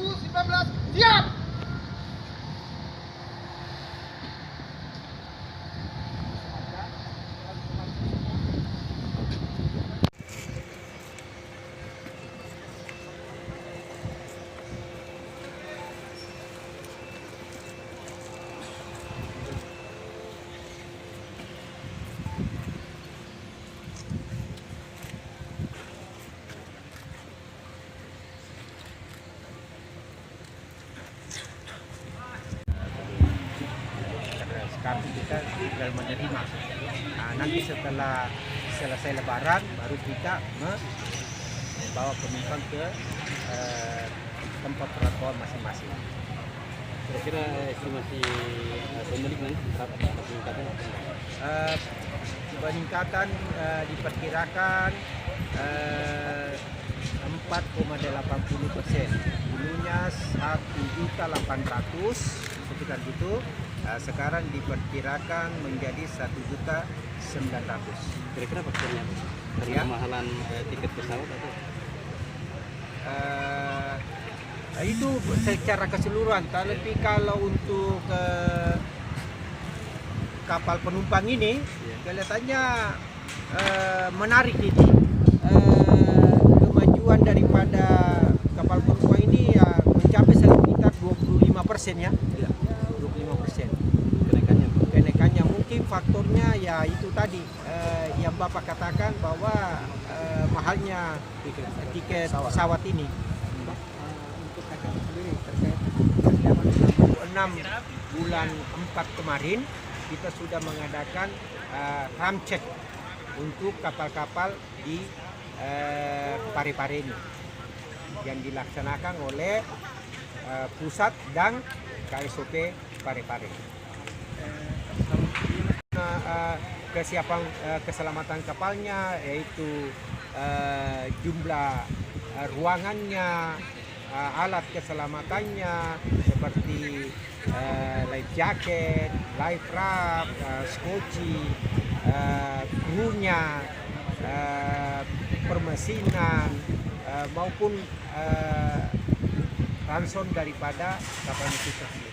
2019, siap! Sekarang kita tinggal menerima. Nanti setelah selesai Lebaran baru kita membawa penumpang ke tempat perantauan masing-masing. Kira-kira estimasi pemudik nanti berapa peningkatan? Peningkatan diperkirakan 4,80%. Dulunya 1.800.000 sekitar gitu. Sekarang diperkirakan menjadi 1.900.000. Kira-kira faktornya karena Ya. kemahalan tiket pesawat atau? Itu secara keseluruhan. Tapi kalau untuk kapal penumpang ini kelihatannya menarik ini. Kemajuan daripada kapal penumpang ini ya mencapai sekitar 25% ya. 25%. Kenaikannya mungkin faktornya ya itu tadi yang Bapak katakan bahwa mahalnya tiket pesawat ini. Untuk kakak sendiri terkait persiapan 6 bulan 4 kemarin kita sudah mengadakan ram check untuk kapal-kapal di Parepare ini yang dilaksanakan oleh pusat dan KSOP Parepare. Kesiapan keselamatan kapalnya yaitu jumlah ruangannya, alat keselamatannya seperti life jacket, life raft, skoci, krunya, permesinan maupun ransom daripada kapal itu tersebut.